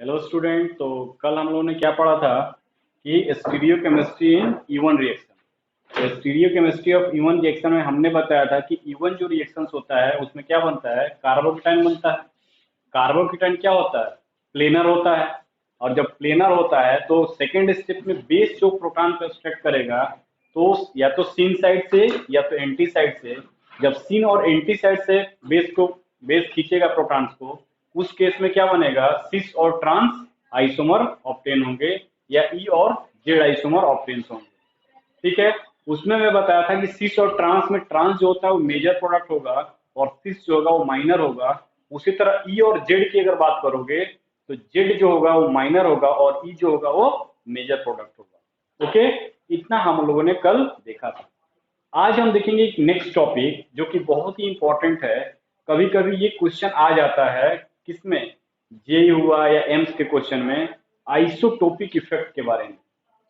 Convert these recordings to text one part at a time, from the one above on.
Hello student. तो कल हम लोगों ने क्या पढ़ा था कि स्टीरियोकेमिस्ट्री इन इवन रिएक्शन। तो स्टीरियोकेमिस्ट्री ऑफ इवन रिएक्शन में हमने बताया था कि इवन जो रिएक्शंस होता है उसमें क्या बनता है, कार्बोकेटाइन बनता है। कार्बोकेटाइन क्या होता है, प्लेनर होता है। और जब प्लेनर होता है तो सेकेंड स्टेप में बेस जो प्रोटॉन को एक्सट्रैक्ट करेगा, तो या तो सिन साइड से या तो एंटी साइड से। जब सिन और एंटी साइड से बेस खींचेगा प्रोटॉन्स को, उस केस में क्या बनेगा, सिस और ट्रांस आइसोमर ऑप्टेन होंगे, या ई और जेड आइसोमर ऑप्टेन होंगे। ठीक है। उसमें मैं बताया था कि सिस और ट्रांस में ट्रांस जो होता है वो मेजर प्रोडक्ट होगा और सिस जो होगा वो माइनर होगा। उसी तरह ई और जेड की अगर बात करोगे तो जेड जो होगा वो माइनर होगा और ई जो होगा वो मेजर प्रोडक्ट होगा। ओके, इतना हम लोगों ने कल देखा था। आज हम देखेंगे एक नेक्स्ट टॉपिक जो कि बहुत ही इंपॉर्टेंट है। कभी कभी ये क्वेश्चन आ जाता है, किसमें, जे हुआ या एम्स के क्वेश्चन में, आइसोटोपिक इफेक्ट के बारे में।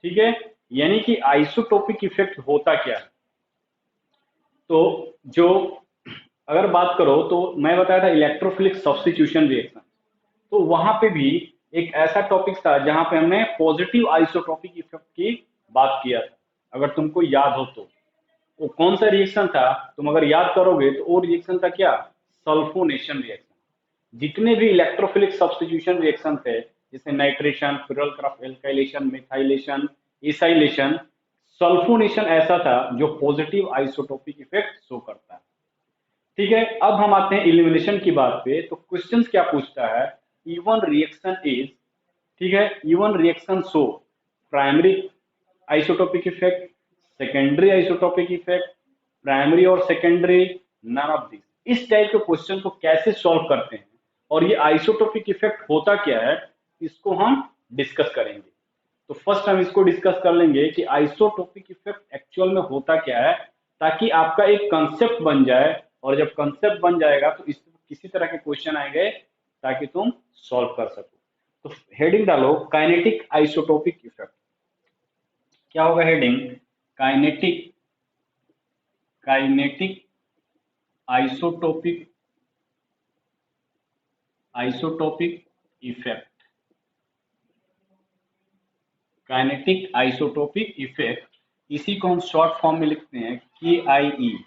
ठीक है, यानी कि आइसोटोपिक इफेक्ट होता क्या है। तो जो अगर बात करो तो मैं बताया था इलेक्ट्रोफिलिक सब्स्टिट्यूशन रिएक्शन। तो वहां पे भी एक ऐसा टॉपिक था जहां पे हमने पॉजिटिव आइसोटोपिक इफेक्ट की बात किया था, अगर तुमको याद हो तो। वो कौन सा रिएक्शन था, तुम अगर याद करोगे तो वो रिएक्शन था क्या, सल्फोनेशन रिएक्शन। जितने भी इलेक्ट्रोफिलिक सब्स्टिट्यूशन रिएक्शन थे, जैसे नाइट्रेशन, फिरल क्रॉस एल्काइलेशन, मिथाइलेशन, इसाइलेशन, सल्फोनेशन ऐसा था जो पॉजिटिव आइसोटोपिक इफेक्ट शो करता है। ठीक है, अब हम आते हैं इलिमिनेशन की बात पे। तो क्वेश्चंस क्या पूछता है, इवन रिएक्शन इज, ठीक है, E one reaction show primary isotopic effect, secondary isotopic effect, primary और सेकेंडरी, नन ऑफ दिस। इस टाइप के क्वेश्चन को कैसे सॉल्व करते हैं और ये आइसोटोपिक इफेक्ट होता क्या है, इसको हम डिस्कस करेंगे। तो फर्स्ट हम इसको डिस्कस कर लेंगे कि आइसोटोपिक इफेक्ट एक्चुअल में होता क्या है, ताकि आपका एक कंसेप्ट बन जाए। और जब कंसेप्ट बन जाएगा तो इस किसी तरह के क्वेश्चन आएंगे ताकि तुम सॉल्व कर सको। तो हेडिंग डालो काइनेटिक आइसोटोपिक इफेक्ट। क्या होगा heading, kinetic, kinetic isotopic, isotopic effect, kinetic isotopic effect. इसी को हम शॉर्ट फॉर्म में लिखते हैं के आई ई,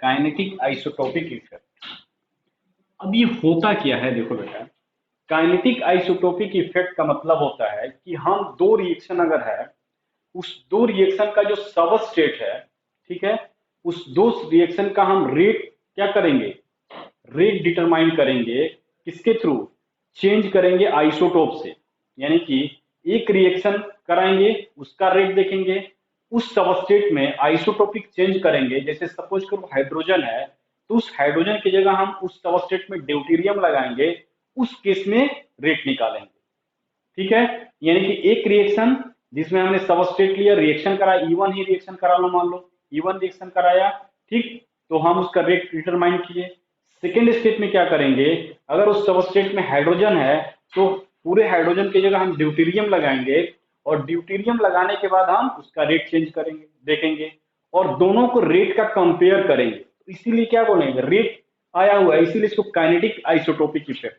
काइनेटिक आइसोटोपिक इफेक्ट। अब ये होता क्या है, देखो बेटा, काइनेटिक आइसोटोपिक इफेक्ट का मतलब होता है कि हम दो रिएक्शन अगर है, उस दो रिएक्शन का जो सबस्ट्रेट है, ठीक है, उस दो रिएक्शन का हम रेट क्या करेंगे, रेट डिटरमाइन करेंगे। किसके थ्रू, चेंज करेंगे आइसोटोप से। यानी कि एक रिएक्शन कराएंगे, उसका रेट देखेंगे, उस सबस्टेट में आइसोटोपिक चेंज करेंगे। जैसे सपोज करो हाइड्रोजन है, तो उस हाइड्रोजन की जगह हम उस सबस्टेट में ड्यूटेरियम लगाएंगे, उस केस में रेट निकालेंगे। ठीक है, यानी कि एक रिएक्शन जिसमें हमने सबस्ट्रेट लिया, रिएक्शन कराया, E1 ही रिएक्शन करा लो, मान लो E1 रिएक्शन कराया, ठीक, तो हम उसका रेट डिटरमाइन किए। सेकेंड स्टेप में क्या करेंगे, अगर उस सबस्ट्रेट में हाइड्रोजन है तो पूरे हाइड्रोजन की जगह हम ड्यूटेरियम लगाएंगे, और ड्यूटेरियम लगाने के बाद हम उसका रेट चेंज करेंगे, देखेंगे, और दोनों को रेट का कंपेयर करेंगे। तो इसीलिए क्या बोलेंगे, रेट आया हुआ है, इसीलिए इसको काइनेटिक आइसोटोपिक इफेक्ट।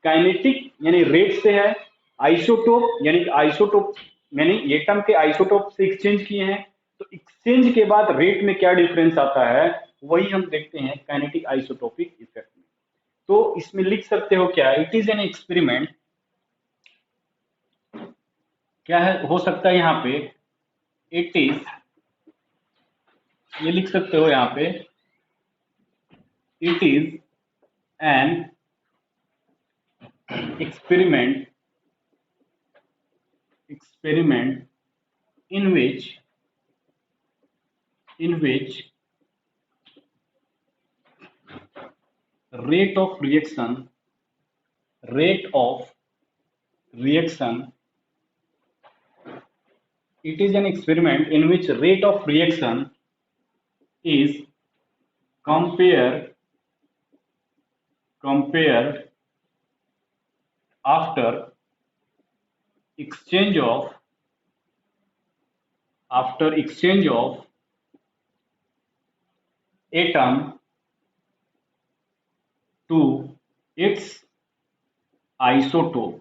काइनेटिक यानी रेट से है, आइसोटोप यानी आइसोटोप यानी एटम के आइसोटोप से एक्सचेंज किए हैं, तो एक्सचेंज के बाद रेट में क्या डिफरेंस आता है, वही हम देखते हैं काइनेटिक आइसोटोपिक इफेक्ट में। तो इसमें लिख सकते हो क्या, इट इज एन एक्सपेरिमेंट। क्या है, हो सकता है यहाँ पे इट इज, ये लिख सकते हो यहाँ पे, it is an experiment, experiment in which rate of reaction, rate of reaction, it is an experiment in which rate of reaction is compared after exchange of, after exchange of atom to its isotope.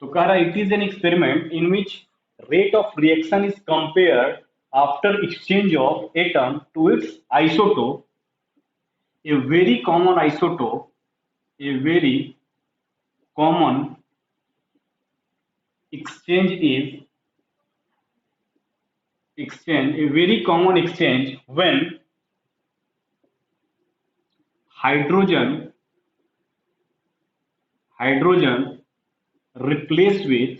तो कह रहा है it is an experiment in which rate of reaction is compared after exchange of atom to its isotope. A very common isotope, a very common exchange a very common exchange when hydrogen replaced with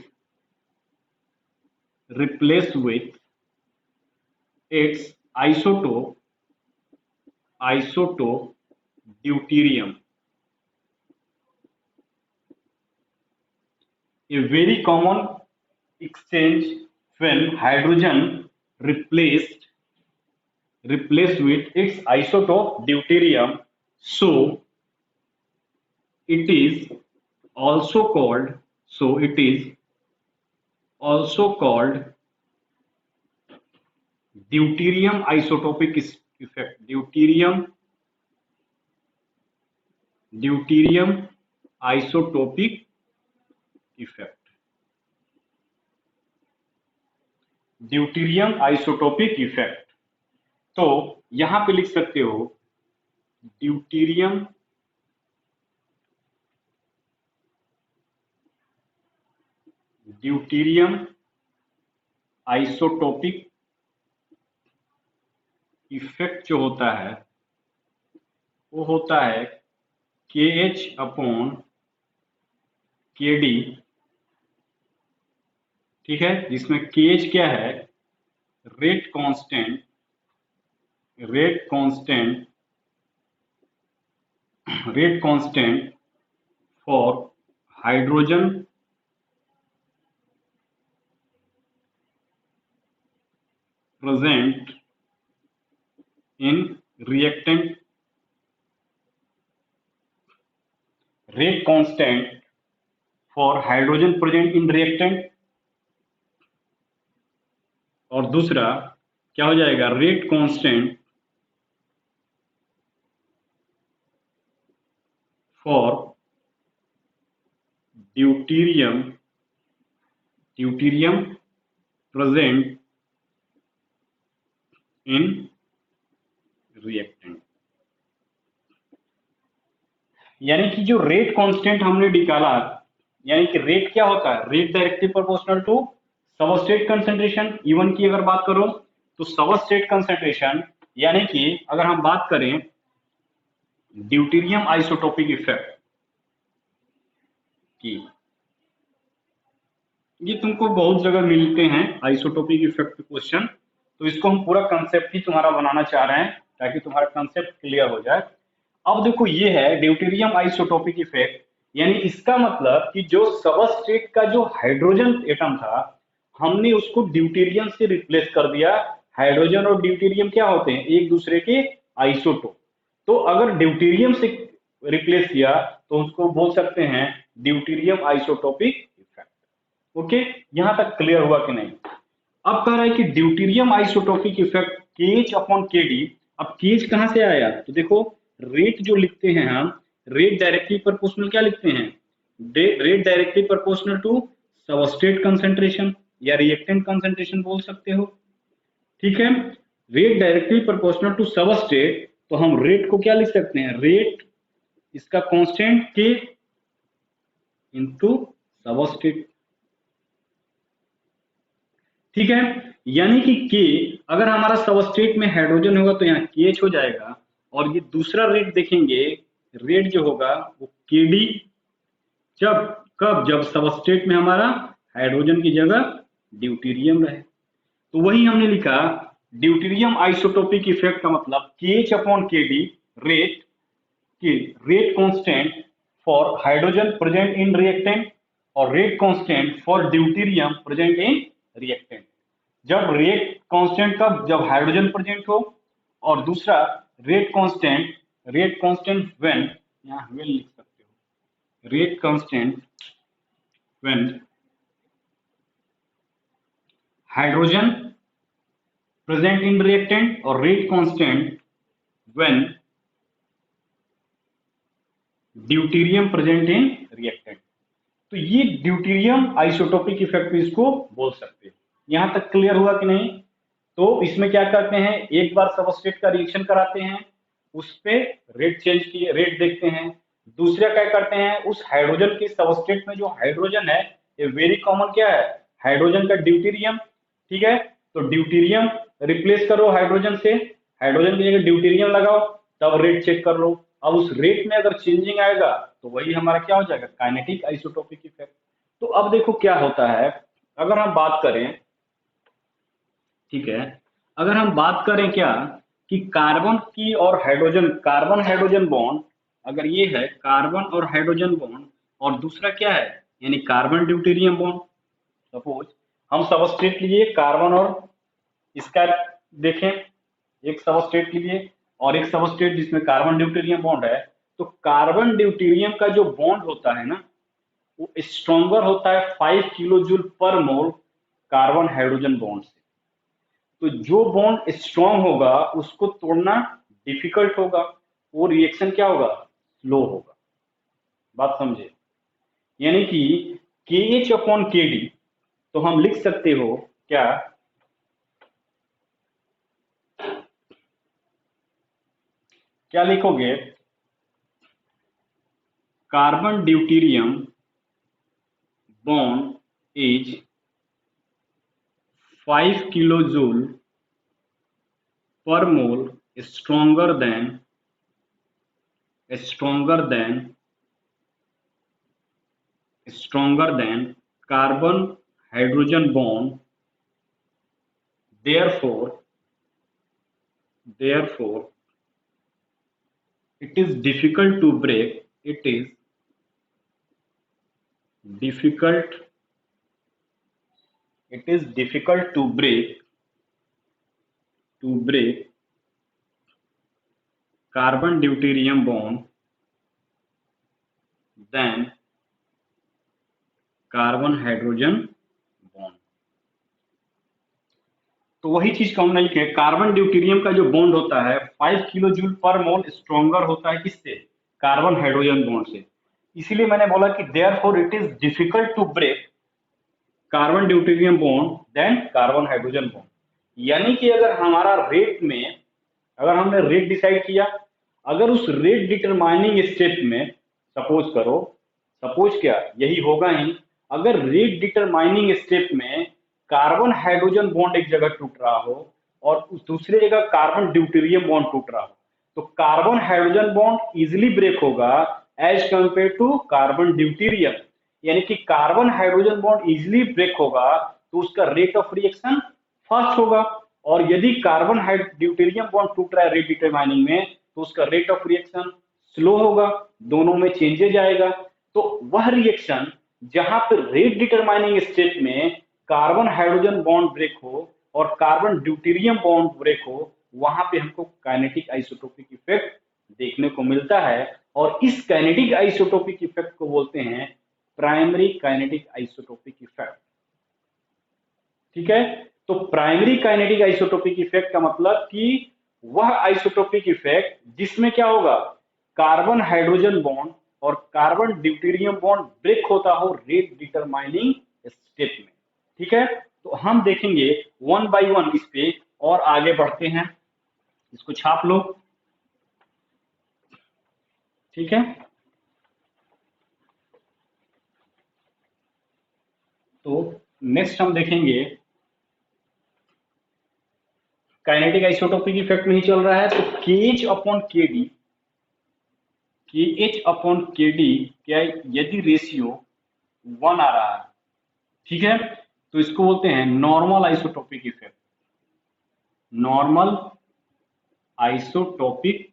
its isotope deuterium. A very common exchange when hydrogen replaced with its isotope deuterium. So it is also called deuterium isotopic effect. Deuterium isotopic effect. Deuterium isotopic effect. तो यहां पे लिख सकते हो deuterium isotopic effect जो होता है वो होता है KH/KD, ठीक है, जिसमें KH क्या है, rate constant for hydrogen present in reactant. Rate constant for hydrogen present in reactant, और दूसरा क्या हो जाएगा, rate constant for deuterium present in reactant. यानी कि जो रेट कांस्टेंट हमने निकाला, यानी कि रेट क्या होता है, rate directly proportional to substrate concentration. E1 की अगर बात करो तो सबस्ट्रेट कंसंट्रेशन, यानी कि अगर हम बात करें ड्यूटीरियम आइसोटोपिक इफेक्ट की, ये तुमको बहुत जगह मिलते हैं आइसोटोपिक इफेक्ट के क्वेश्चन, तो इसको हम पूरा कंसेप्ट ही तुम्हारा बनाना चाह रहे हैं ताकि तुम्हारा कंसेप्ट क्लियर हो जाए। अब देखो ये है ड्यूटेरियम आइसोटोपिक इफेक्ट, यानी इसका मतलब कि जो सबस्ट्रेट का जो हाइड्रोजन एटम था हमने उसको ड्यूटेरियम से रिप्लेस कर दिया। हाइड्रोजन और ड्यूटेरियम क्या होते हैं, एक दूसरे के आइसोटोप। तो अगर ड्यूटेरियम से रिप्लेस किया तो उसको बोल सकते हैं ड्यूटेरियम आइसोटोपिक इफेक्ट। ओके, यहां तक क्लियर हुआ कि नहीं? अब कह रहा है कि ड्यूटेरियम आइसोटोपिक इफेक्ट KH/KD। अब KH कहां से आया, तो देखो रेट जो लिखते हैं हम, रेट डायरेक्टली प्रोपोर्शनल क्या लिखते हैं, rate directly proportional to substrate concentration या रिएक्टेंट कंसंट्रेशन बोल सकते हो, ठीक है। Rate directly proportional to substrate, तो हम रेट को क्या लिख सकते हैं, रेट इसका कांस्टेंट K इनटू सबस्ट्रेट, ठीक है। यानी कि K अगर हमारा सबस्ट्रेट में हाइड्रोजन होगा तो यहाँ KH हो जाएगा, और ये दूसरा रेट देखेंगे, रेट जो होगा वो KD, जब सबस्ट्रेट में हमारा हाइड्रोजन की जगह ड्यूटेरियम रहे। तो वही हमने लिखा ड्यूटेरियम आइसोटोपिक इफेक्ट का मतलब KH/KD rate constant for hydrogen present in reactant और rate constant for deuterium present in reactant. जब रेट कांस्टेंट कब, जब हाइड्रोजन प्रेजेंट हो, और दूसरा रेट कांस्टेंट व्हेन, यहां व्हेन लिख सकते हो, rate constant when hydrogen present in reactant और rate constant when deuterium present in reactant. तो ये ड्यूटेरियम आइसोटोपिक इफेक्ट भी इसको बोल सकते हैं। यहां तक क्लियर हुआ कि नहीं? तो इसमें क्या करते हैं, एक बार सबस्ट्रेट का रिएक्शन कराते हैं, उस पे रेट चेंज किए, रेट देखते हैं। दूसरा क्या करते हैं, उस हाइड्रोजन के सबस्ट्रेट में जो हाइड्रोजन है, ये वेरी कॉमन क्या है, हाइड्रोजन का ड्यूटेरियम। ठीक है, तो ड्यूटेरियम रिप्लेस करो हाइड्रोजन से, हाइड्रोजन की जगह ड्यूटेरियम लगाओ, तब रेट चेक कर लो। अब उस रेट में अगर चेंजिंग आएगा तो वही हमारा क्या हो जाएगा, काइनेटिक आइसोटोपिक इफेक्ट। तो अब देखो क्या होता है, अगर हम बात करें, ठीक है, अगर हम बात करें क्या कि कार्बन की और हाइड्रोजन, कार्बन हाइड्रोजन बॉन्ड, अगर ये है कार्बन और हाइड्रोजन बॉन्ड, और दूसरा क्या है, यानी कार्बन ड्यूटेरियम बॉन्ड। सपोज हम सबस्ट्रेट लिए कार्बन और इसका देखें, एक सबस्ट्रेट लिए और एक सबस्ट्रेट जिसमें कार्बन ड्यूटेरियम बॉन्ड है, तो कार्बन ड्यूटेरियम का जो बॉन्ड होता है ना, वो स्ट्रॉन्गर होता है 5 किलो जूल पर मोल कार्बन हाइड्रोजन बॉन्ड से। तो जो बॉन्ड स्ट्रॉन्ग होगा उसको तोड़ना डिफिकल्ट होगा, वो रिएक्शन क्या होगा, स्लो होगा। बात समझे? यानी कि KH अपॉन KD, तो हम लिख सकते हो क्या, क्या लिखोगे, carbon deuterium bond is 5 kilo joule per mole stronger than carbon hydrogen bond, therefore it is difficult to break, to break carbon deuterium bond than carbon hydrogen bond. तो वही चीज को हमने लिखे, कार्बन ड्यूटेरियम का जो बॉन्ड होता है 5 किलो जूल पर मोल स्ट्रॉन्गर होता है किससे, कार्बन हाइड्रोजन बॉन्ड से। इसीलिए मैंने बोला कि therefore it is difficult to break carbon deuterium bond than carbon hydrogen bond. यानी कि अगर हमारा रेट में, अगर हमने रेट डिसाइड किया, अगर उस रेट डिटरमाइनिंग स्टेप में, सपोज करो, सपोज क्या यही होगा ही, अगर रेट डिटरमाइनिंग स्टेप में कार्बन हाइड्रोजन बॉन्ड एक जगह टूट रहा हो और उस दूसरे जगह कार्बन ड्यूटेरियम बॉन्ड टूट रहा हो, तो carbon hydrogen bond easily break होगा as compare to carbon deuterium. यानी कि carbon hydrogen bond easily break होगा तो उसका रेट ऑफ रिएक्शन फास्ट होगा, और यदि कार्बन ड्यूटेरियम बॉन्ड टूट रहा है रेट डिटरमाइनिंग में तो उसका रेट ऑफ रिएक्शन स्लो होगा, दोनों में चेंजेज आएगा। तो वह रिएक्शन जहां पर रेट डिटरमाइनिंग स्टेप में कार्बन हाइड्रोजन बॉन्ड ब्रेक हो और कार्बन ड्यूटेरियम बॉन्ड ब्रेक हो, वहां पे हमको काइनेटिक आइसोटोपिक इफेक्ट देखने को मिलता है, और इस काइनेटिक आइसोटोपिक इफेक्ट को बोलते हैं प्राइमरी काइनेटिक आइसोटोपिक इफेक्ट। ठीक है, तो प्राइमरी काइनेटिक आइसोटोपिक इफेक्ट का मतलब कि वह आइसोटोपिक इफेक्ट जिसमें क्या होगा, कार्बन हाइड्रोजन बॉन्ड और कार्बन ड्यूटेरियम बॉन्ड ब्रेक होता हो रेट डिटरमाइनिंग स्टेप में। ठीक है, तो हम देखेंगे वन बाय वन इस पे और आगे बढ़ते हैं, इसको छाप लो। ठीक है, तो नेक्स्ट हम देखेंगे काइनेटिक आइसोटोपिक इफेक्ट में ही चल रहा है, तो KH upon KD, KH upon KD क्या, यदि रेशियो 1 आ रहा है, ठीक है, तो इसको बोलते हैं normal isotopic effect, normal isotopic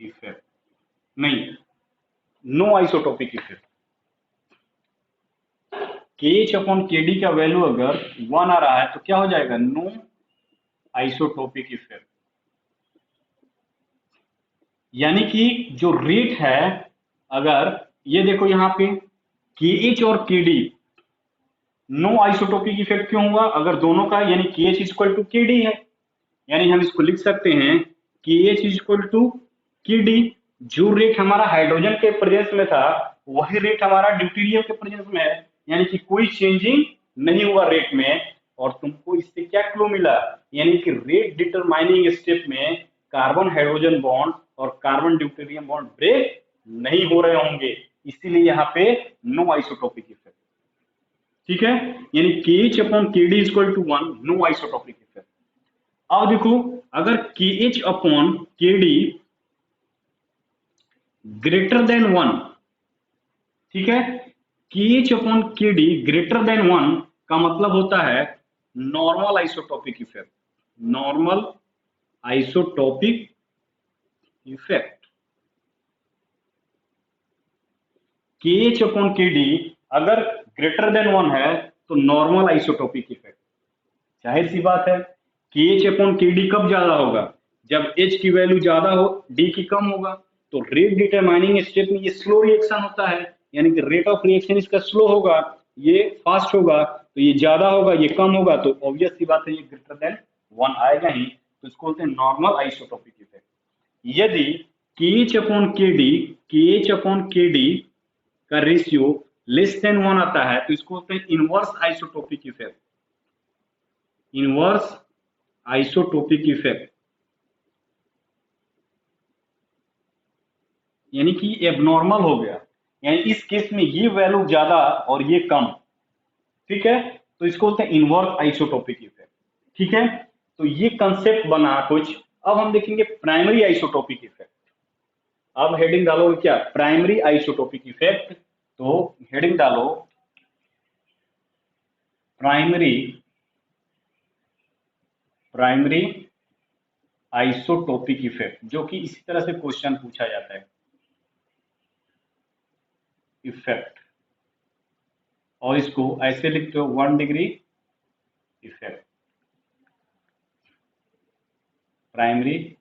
effect, नहीं, no isotopic effect. KH upon KD का वैल्यू अगर 1 आ रहा है तो क्या हो जाएगा, नो आइसोटोपिक इफेक्ट। यानी कि जो रेट है, अगर ये देखो यहाँ पे KH और KD नो आइसोटोपिक इफेक्ट क्यों हुआ, अगर दोनों का यानी KH इक्वल टू KD है, यानी हम इसको लिख सकते हैं KH इक्वल टू KD। जो रेट हमारा हाइड्रोजन के प्रेजेंस में था वही रेट हमारा ड्यूटेरियम के प्रेजेंस में है, यानी कि कोई चेंजिंग नहीं हुआ रेट में। और तुमको इससे क्या क्लू मिला, यानी कि रेट डिटरमाइनिंग स्टेप में कार्बन हाइड्रोजन बॉन्ड और कार्बन ड्यूटेरियम बॉन्ड ब्रेक नहीं हो रहे होंगे, इसीलिए यहाँ पे नो आइसोटोपिक इफेक्ट। ठीक है, यानी KH upon KD equal to 1, no isotopic effect. अब देखो, अगर KH upon KD greater than 1, ठीक है, KH upon KD greater than 1 का मतलब होता है normal isotopic effect, normal isotopic effect. KH upon KD अगर ग्रेटर देन 1 है तो नॉर्मल आइसोटोपिक इफेक्ट। जाहिर सी बात है, KH अपॉन KD कब ज्यादा होगा, जब H की वैल्यू ज्यादा हो, D की कम होगा। तो रेट डिटरमाइनिंग स्टेप में ये स्लो रिएक्शन होता है, यानी कि रेट ऑफ रिएक्शन इसका स्लो होगा, ये फास्ट होगा, तो ये ज्यादा होगा, ये कम होगा, तो ऑब्वियस सी बात है ये ग्रेटर देन 1 आएगा ही, तो इसको बोलते हैं नॉर्मल आइसोटोपिक इफेक्ट। यदि KH upon KD, KH upon KD का रेशियो लेस देन 1 आता है तो इसको बोलते हैं inverse isotopic effect, inverse isotopic effect, यानी कि एबनॉर्मल हो गया, यानी इस केस में ये वैल्यू ज्यादा और ये कम। ठीक है, तो इसको बोलते हैं इनवर्स आइसोटोपिक इफेक्ट। ठीक है, तो ये कंसेप्ट बना कुछ। अब हम देखेंगे प्राइमरी आइसोटोपिक इफेक्ट। अब हेडिंग डालोगे क्या, प्राइमरी आइसोटोपिक इफेक्ट, तो हेडिंग डालो प्राइमरी, प्राइमरी आइसोटोपिक इफेक्ट, जो कि इसी तरह से क्वेश्चन पूछा जाता है, इफेक्ट। और इसको ऐसे लिखते हो 1 degree effect, primary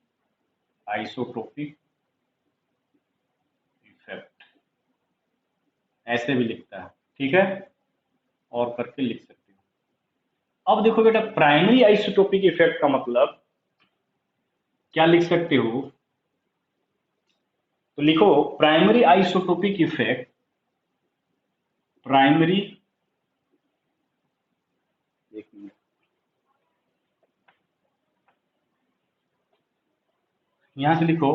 isotopic effect, ऐसे भी लिखता है। ठीक है, और करके लिख सकते हो। अब देखो बेटा, प्राइमरी आइसोटोपिक इफेक्ट का मतलब क्या लिख सकते हो, तो लिखो प्राइमरी आइसोटोपिक इफेक्ट, प्राइमरी, एक मिनट, यहां से लिखो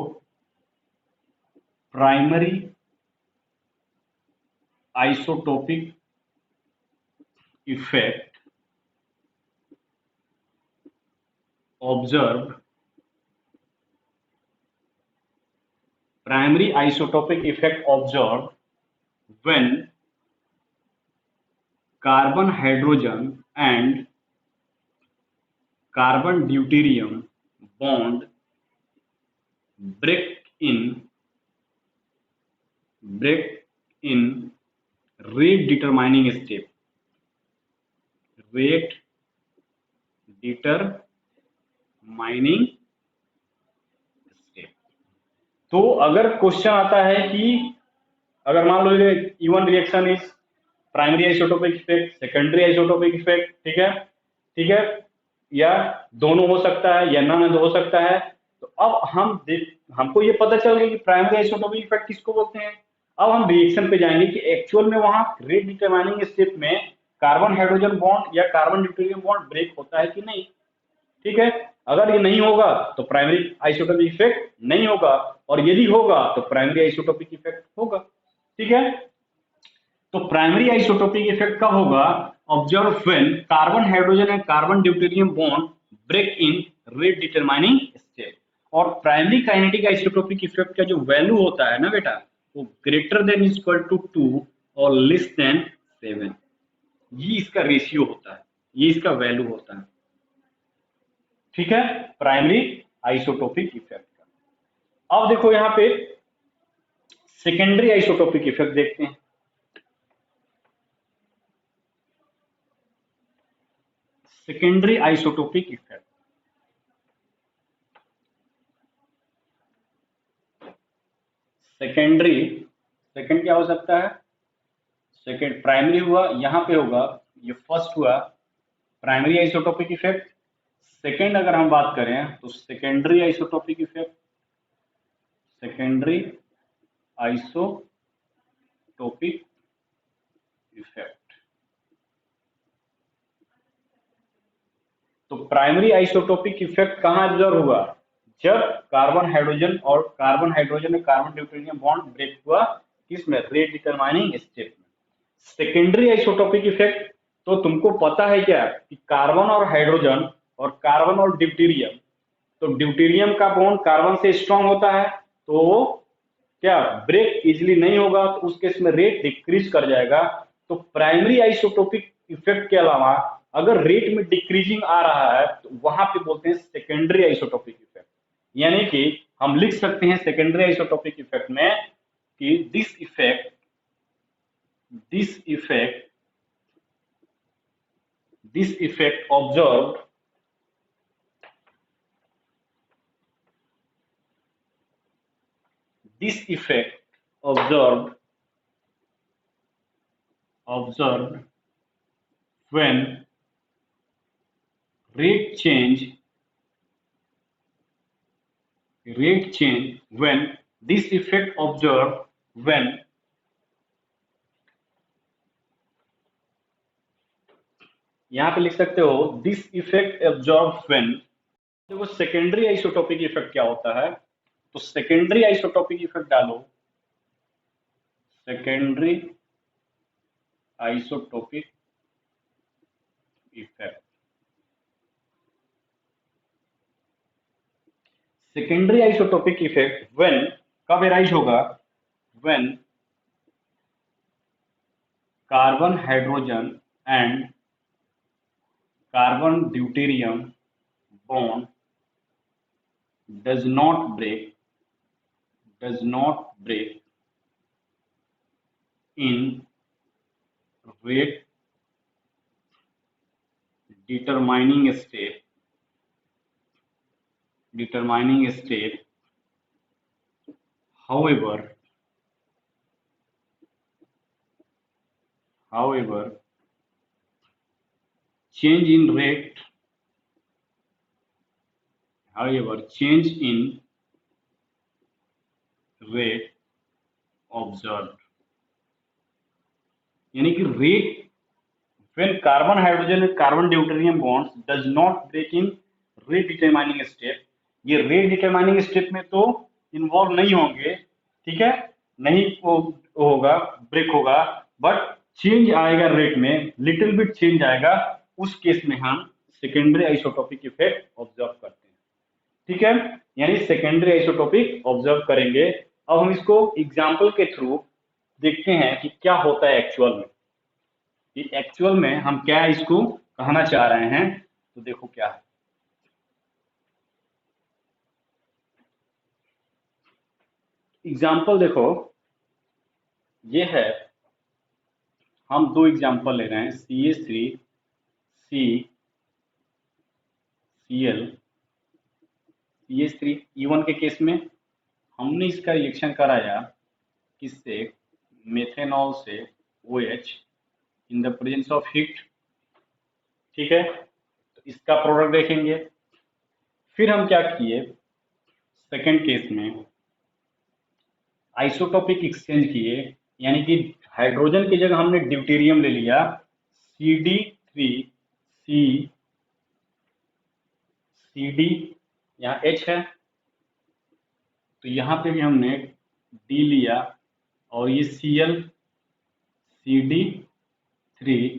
primary isotopic effect observe, primary isotopic effect observed when carbon hydrogen and carbon deuterium bond break in rate determining step, rate determining step। तो अगर क्वेश्चन आता है कि अगर मान लो even reaction is primary isotopic effect, secondary isotopic effect, ठीक है, ठीक है, या दोनों हो सकता है या नन हो सकता है, तो अब हमको ये पता चल गया कि प्राइमरी आइसोटोपिक इफेक्ट किसको बोलते हैं। अब हम रिएक्शन पे जाएंगे कि एक्चुअल में वहां रेट डिटरमाइनिंग स्टेप में कार्बन हाइड्रोजन बॉन्ड या कार्बन ड्यूटेरियम बॉन्ड ब्रेक होता है कि नहीं। ठीक है, अगर ये नहीं होगा तो प्राइमरी आइसोटोपिक इफेक्ट नहीं होगा, और यदि होगा तो प्राइमरी आइसोटोपिक इफेक्ट होगा। ठीक है, तो प्राइमरी आइसोटोपिक इफेक्ट कब होगा, observe when carbon hydrogen and carbon deuterium bond break in rate determining step. और प्राइमरी काइनेटिक आइसोटोपिक इफेक्ट का जो वैल्यू होता है ना बेटा, वो ग्रेटर देन इक्वल टू 2 और लेस देन 7, ये इसका रेशियो होता है, ये इसका वैल्यू होता है। ठीक है, प्राइमरी आइसोटोपिक इफेक्ट का। अब देखो यहां पे सेकेंडरी आइसोटोपिक इफेक्ट देखते हैं। Secondary isotopic effect, secondary, second क्या हो सकता है, सेकेंड प्राइमरी हुआ, यहां पे होगा, ये फर्स्ट हुआ प्राइमरी आइसोटोपिक इफेक्ट। सेकेंड अगर हम बात करें तो secondary isotopic effect, secondary isotopic isotopic effect. तो प्राइमरी आइसोटोपिक इफेक्ट कहाँ ऑब्जर्व हुआ? जब कार्बन हाइड्रोजन और कार्बन में कार्बन ड्यूटेरियम बॉन्ड ब्रेक हुआ, किसमें? रेट डिटरमाइनिंग स्टेट में। सेकेंडरी आइसोटोपिक इफेक्ट तो तुमको पता है क्या कि कार्बन और हाइड्रोजन और कार्बन और ड्यूटेरियम, तो ड्यूटेरियम का बॉन्ड कार्बन से स्ट्रांग होता है, तो वो क्या ब्रेक इजिली नहीं होगा, तो उस केस में रेट डिक्रीज कर जाएगा। तो प्राइमरी आइसोटोपिक इफेक्ट के अलावा अगर रेट में डिक्रीजिंग आ रहा है तो वहां पे बोलते हैं सेकेंडरी आइसोटोपिक इफेक्ट। यानी कि हम लिख सकते हैं सेकेंडरी आइसोटोपिक इफेक्ट में कि this effect observed when rate change when this effect observed when यहां पे लिख सकते हो दिस इफेक्ट ऑब्जर्व व्हेन। देखो सेकेंडरी आइसोटोपिक इफेक्ट क्या होता है, तो सेकेंडरी आइसोटोपिक इफेक्ट डालो, secondary isotopic effect. Secondary isotopic effect when कब एराइज होगा? When carbon hydrogen and carbon deuterium bond does not break in rate determining state however change in rate observed, यानी कि rate when carbon hydrogen and carbon deuterium bonds does not break in rate determining state, ये rate determining state में तो involve नहीं होंगे, ठीक है, नहीं होगा, ब्रेक होगा, बट चेंज आएगा रेट में, लिटिल बिट चेंज आएगा, उस केस में हम सेकेंडरी आइसोटोपिक इफेक्ट ऑब्जर्व करते हैं, ठीक है, यानी सेकेंडरी आइसोटोपिक ऑब्जर्व करेंगे। अब हम इसको एग्जाम्पल के थ्रू देखते हैं कि क्या होता है एक्चुअल में, कि एक्चुअल में हम क्या इसको कहना चाह रहे हैं। तो देखो क्या है, एग्जाम्पल देखो, ये है, हम दो एग्जाम्पल ले रहे हैं, CH3CCl। CH3 E1 के केस में हमने इसका रिएक्शन कराया किससे? मेथेनॉल से OH in the presence of heat, ठीक है, तो इसका प्रोडक्ट देखेंगे। फिर हम क्या किए, सेकेंड केस में आइसोटोपिक एक्सचेंज किए, यानी कि हाइड्रोजन की जगह हमने ड्यूटेरियम ले लिया, CD, यहाँ H है, तो यहाँ पे भी हमने D लिया, और ये CD3,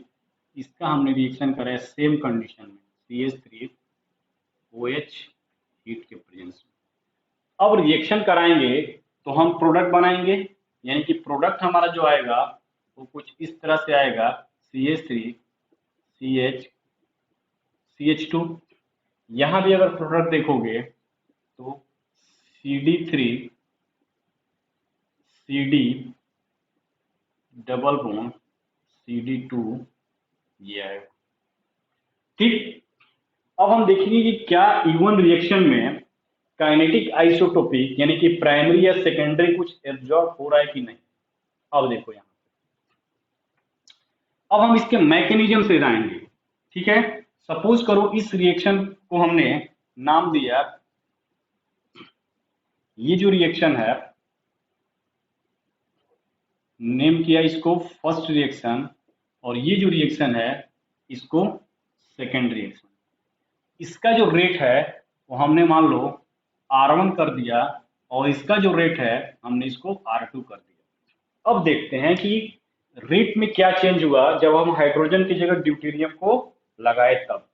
इसका हमने रिएक्शन कराया सेम कंडीशन में, CH3OH हीट के प्रेजेंस में। अब रिएक्शन कराएंगे तो हम प्रोडक्ट बनाएंगे, यानी कि प्रोडक्ट हमारा जो आएगा वो कुछ इस तरह से आएगा, CH3CH2। यहाँ भी अगर प्रोडक्ट देखोगे तो CD3CD डबल बॉन्ड CD2 ये आएगा, ठीक। अब हम देखेंगे कि क्या E1 रिएक्शन में काइनेटिक आइसोटोपिक यानी कि प्राइमरी या सेकेंडरी कुछ एब्जॉर्ब हो रहा है कि नहीं। अब देखो यहाँ, अब हम इसके मैकेनिज्म से जाएंगे, ठीक है। सपोज करो इस रिएक्शन को हमने नाम दिया, ये जो रिएक्शन है नेम नेम किया इसको फर्स्ट रिएक्शन, और ये जो रिएक्शन है इसको सेकेंड रिएक्शन। इसका जो रेट है वो हमने मान लो R1 कर दिया, और इसका जो रेट है हमने इसको R2 कर दिया। अब देखते हैं कि रेट में क्या चेंज हुआ जब हम हाइड्रोजन की जगह ड्यूटेरियम को लगाए तब।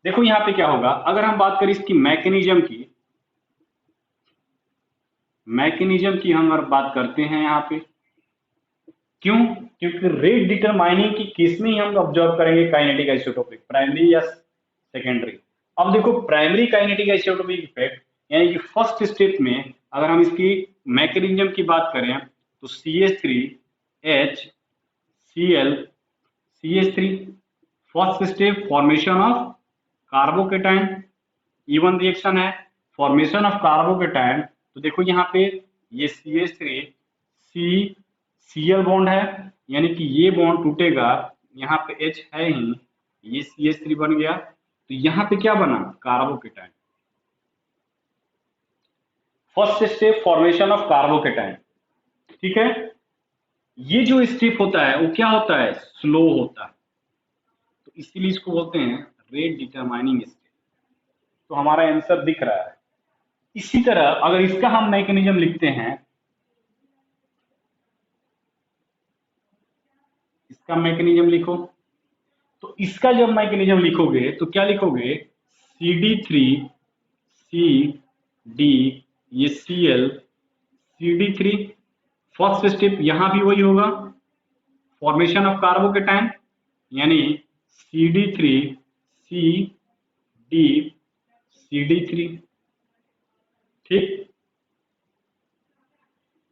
देखो यहाँ पे क्या होगा, अगर हम बात करें इसकी मैकेनिज्म की हम अगर बात करते हैं यहाँ पे, क्यों? क्योंकि रेट डिटरमाइनिंग की केस में ही हम ऑब्जर्व करेंगे काइनेटिक आइसोटोपिक, प्राइमरी या सेकेंडरी। अब देखो प्राइमरी काइनेटिक आइसोटोपिक इफेक्ट यानी कि फर्स्ट स्टेप में अगर हम इसकी मैकेनिज्म की बात करें तो CH3H Cl CH3, first step formation of carbocation, E1 reaction है, फॉर्मेशन ऑफ कार्बोकेटाइन। तो देखो यहाँ पे ये CH3 Cl बॉन्ड है, यानी कि ये बॉन्ड टूटेगा, यहाँ पे H है ही, ये CH3 बन गया, तो यहाँ पे क्या बना? Carbocation. First step formation of carbocation, ठीक है। ये जो स्टेप होता है वो क्या होता है? स्लो होता है, तो इसीलिए इसको बोलते हैं रेट डिटरमाइनिंग स्टेप। तो हमारा आंसर दिख रहा है। इसी तरह अगर इसका हम मैकेनिज्म लिखते हैं, इसका मैकेनिज्म लिखो, तो इसका जब मैकेनिज्म लिखोगे तो क्या लिखोगे? CD3CD, ये Cl CD3, फर्स्ट स्टेप यहां भी वही होगा, फॉर्मेशन ऑफ कार्बोकेटाइन, यानी CD3CD CD3, ठीक,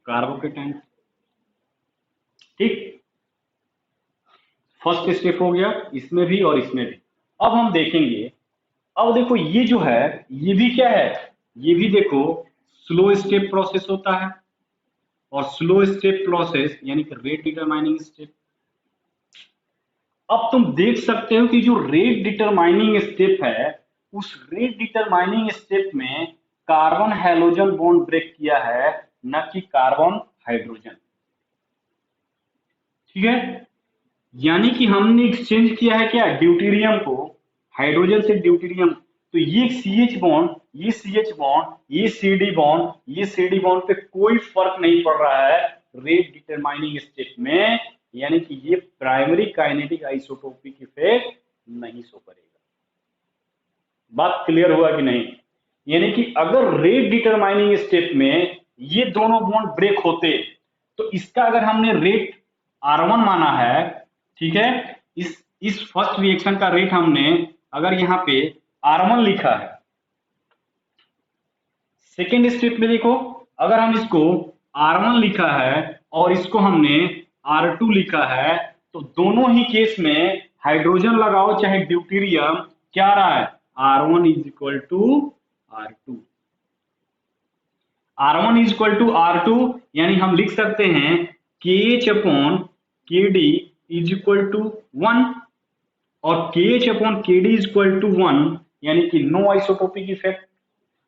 कार्बोकेटाइन, ठीक। फर्स्ट स्टेप हो गया इसमें भी और इसमें भी। अब हम देखेंगे, अब देखो ये जो है ये भी क्या है? ये भी देखो स्लो स्टेप प्रोसेस होता है, और स्लो स्टेप प्रोसेस यानी कि रेट डिटरमाइनिंग स्टेप। अब तुम देख सकते हो कि जो रेट डिटरमाइनिंग स्टेप है, उस रेट डिटरमाइनिंग स्टेप में कार्बन हैलोजन बॉन्ड ब्रेक किया है, न कि कार्बन हाइड्रोजन, ठीक है। यानी कि हमने एक्सचेंज किया है क्या? ड्यूटेरियम को, हाइड्रोजन से ड्यूटेरियम। तो ये CH बॉन्ड, ये CH बॉन्ड, ये CD बॉन्ड, ये CD बॉन्ड पे कोई फर्क नहीं पड़ रहा है रेट डिटरमाइनिंग स्टेप में, यानी कि ये प्राइमरी काइनेटिक आइसोटोपिक इफेक्ट नहीं शो करेगा। बात क्लियर हुआ कि नहीं? यानी कि अगर रेट डिटरमाइनिंग स्टेप में ये दोनों बॉन्ड ब्रेक होते, तो इसका अगर हमने रेट R1 माना है, ठीक है, इस फर्स्ट रिएक्शन का रेट हमने अगर यहाँ पे R1 लिखा है, सेकेंड स्टेप में देखो अगर हम इसको R1 लिखा है और इसको हमने R2 लिखा है, तो दोनों ही केस में हाइड्रोजन लगाओ चाहे ड्यूटेरियम, क्या आ रहा है? R1 is equal to R2, R1 is equal to R2, यानी हम लिख सकते हैं KH upon KD is equal to 1, और KH upon KD is equal to 1, यानी कि नो आइसोटोपिक इफेक्ट,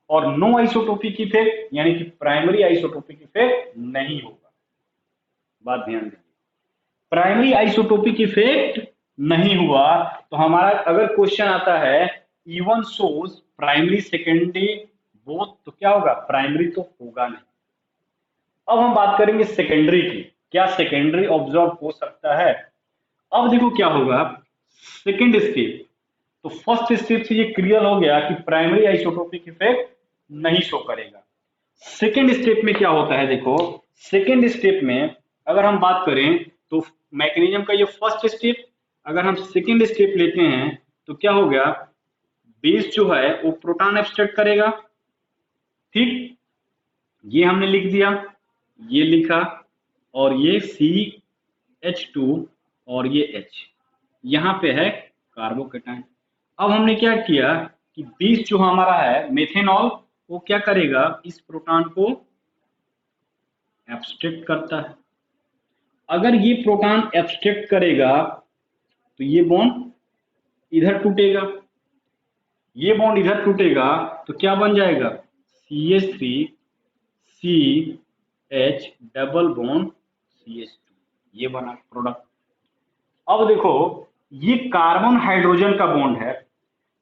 और नो आइसोटोपिक इफेक्ट यानी कि प्राइमरी आइसोटोपिक इफेक्ट नहीं होगा। बात ध्यान दीजिए, प्राइमरी आइसोटोपिक इफेक्ट नहीं हुआ, तो हमारा अगर क्वेश्चन आता है E1 shows primary secondary both, तो क्या होगा? प्राइमरी तो होगा नहीं। अब हम बात करेंगे सेकेंडरी की, क्या सेकेंडरी ऑब्जर्व हो सकता है? अब देखो क्या होगा, सेकेंड स्टेप, तो फर्स्ट स्टेप से ये क्लियर हो गया कि प्राइमरी आइसोटोपिक इफेक्ट नहीं शो करेगा। सेकेंड स्टेप में क्या होता है? देखो सेकेंड स्टेप में अगर हम बात करें तो मैकेनिज्म का ये फर्स्ट स्टेप, अगर हम सेकेंड स्टेप लेते हैं तो क्या हो गया? बेस जो है वो प्रोटॉन एब्स्ट्रैक्ट करेगा, ठीक, ये हमने लिख दिया, ये लिखा, और ये CH2 और ये H, यहां पे है कार्बोकेटाइन। अब हमने क्या किया कि बेस जो हमारा है मेथेनॉल, वो क्या करेगा? इस प्रोटॉन को एब्स्ट्रैक्ट करता है। अगर ये प्रोटॉन एब्स्ट्रैक्ट करेगा तो ये बॉन्ड इधर टूटेगा, ये बॉन्ड इधर टूटेगा, तो क्या बन जाएगा? CH3CH डबल बॉन्ड CH2, ये बना प्रोडक्ट। अब देखो, ये कार्बन हाइड्रोजन का बॉन्ड है,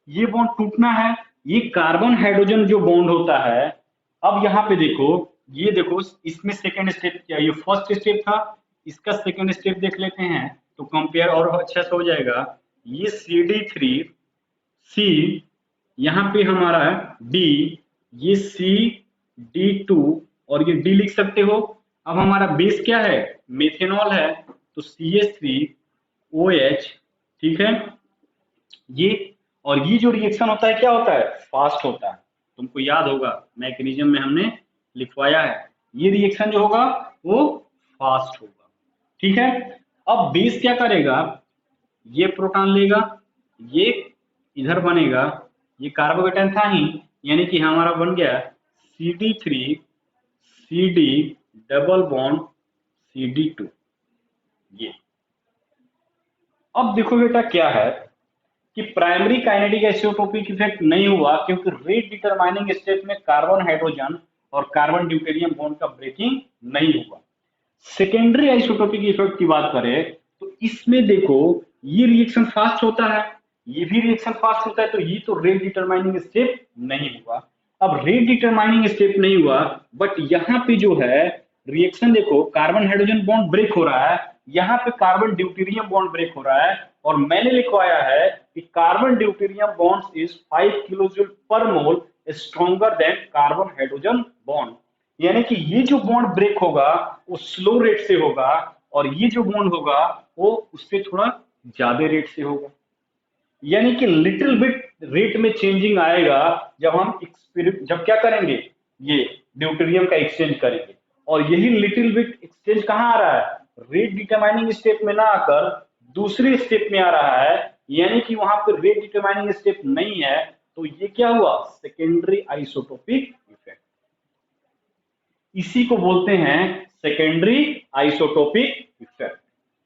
ये बॉन्ड टूटना है, ये कार्बन हाइड्रोजन जो बॉन्ड होता है। अब यहाँ पे देखो, ये देखो, इसमें सेकंड स्टेप क्या, ये फर्स्ट स्टेप था, इसका सेकंड स्टेप देख लेते हैं तो कंपेयर और अच्छा से हो जाएगा। ये CD3, सी, यहाँ पे हमारा है डी, ये CD2 और ये डी लिख सकते हो। अब हमारा बेस क्या है, मेथेनॉल है, तो CH3OH, ठीक है। ये और ये जो रिएक्शन होता है क्या होता है, फास्ट होता है। तुमको याद होगा मैकेनिज्म में हमने लिखवाया है, ये रिएक्शन जो होगा वो फास्ट होगा, ठीक है। अब बेस क्या करेगा, ये प्रोटॉन लेगा, ये इधर बनेगा, ये कार्बोकेटन था ही, यानी कि हमारा बन गया CD3CD डबल बॉन्ड CD2। ये अब देखो बेटा क्या है कि प्राइमरी काइनेटिक आइसोटोपिक इफेक्ट नहीं हुआ, क्योंकि रेट डिटरमाइनिंग स्टेप में कार्बन हाइड्रोजन और कार्बन ड्यूटेरियम बॉन्ड का ब्रेकिंग नहीं हुआ। सेकेंडरी आइसोटोपिक इफेक्ट की बात करें तो इसमें देखो, ये रिएक्शन फास्ट होता है, ये भी रिएक्शन फास्ट होता है, तो ये तो रेट डिटरमाइनिंग स्टेप नहीं हुआ। अब रेट डिटरमाइनिंग स्टेप नहीं हुआ, बट यहाँ पे जो है रिएक्शन देखो, कार्बन हाइड्रोजन बॉन्ड ब्रेक हो रहा है, यहाँ पे कार्बन ड्यूटेरियम बॉन्ड ब्रेक हो रहा है, और मैंने लिखवाया है कि carbon deuterium bond is 5 kilojoule per mole stronger than carbon hydrogen bond. यानी कि ये जो बॉन्ड ब्रेक होगा वो स्लो रेट से होगा, और ये जो बॉन्ड होगा वो उससे थोड़ा ज्यादा रेट से होगा। यानी कि लिटिल बिट रेट में चेंजिंग आएगा जब हम जब क्या करेंगे, ये ड्यूटेरियम का एक्सचेंज करेंगे। और यही लिटिल बिट एक्सचेंज कहाँ आ रहा है, रेट डिटरमाइनिंग स्टेप में ना आकर दूसरे स्टेप में आ रहा है, यानी कि वहां पर रेट डिटरमाइनिंग स्टेप नहीं है, तो ये क्या हुआ, सेकेंडरी आइसोटोपिक इफेक्ट। इसी को बोलते हैं सेकेंडरी आइसोटोपिक इफेक्ट।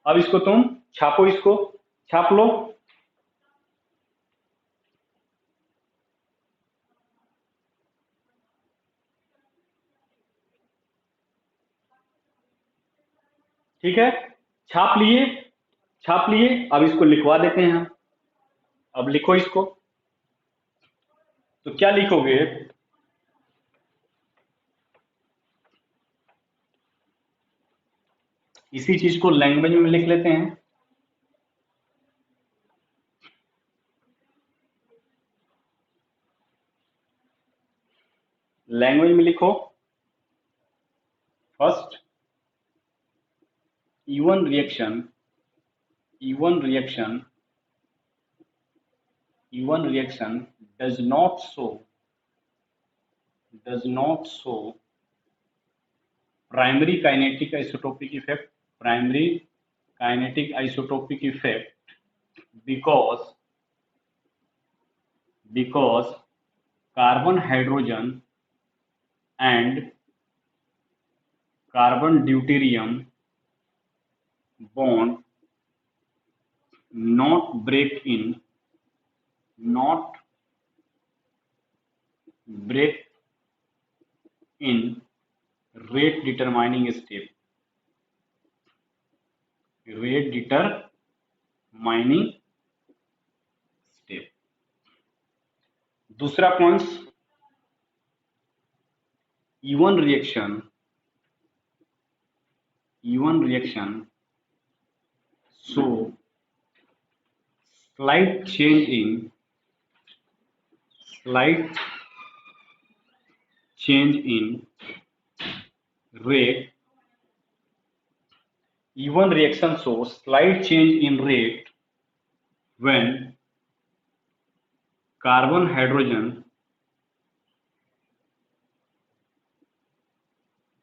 अब इसको तुम छापो, इसको छाप लो। ठीक है, छाप लिए, छाप लिए। अब इसको लिखवा देते हैं हम। अब लिखो इसको, तो क्या लिखोगे, इसी चीज को लैंग्वेज में लिख लेते हैं। लैंग्वेज में लिखो, first E1 reaction, E1 reaction, E1 reaction does not show primary kinetic isotopic effect, primary kinetic isotopic effect, because carbon hydrogen and carbon deuterium bond not break in rate determining step, rate determining step। दूसरा point, E1 reaction show slight change in rate. E1 reaction shows slight change in rate when carbon hydrogen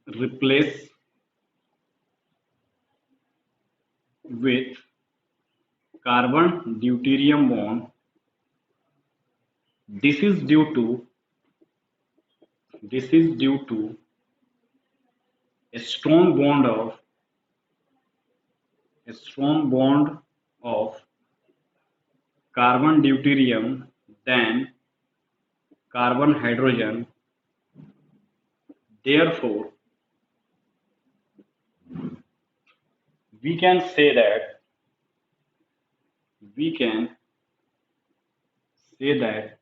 replace with carbon deuterium bond. This is due to a strong bond of carbon deuterium than carbon hydrogen. Therefore, we can say that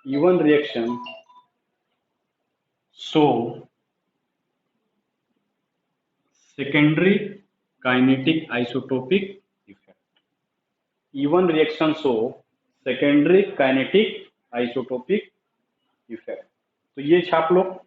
E1 reaction show secondary kinetic isotopic effect. E1 reaction show secondary kinetic isotopic effect. तो ये छाप लो।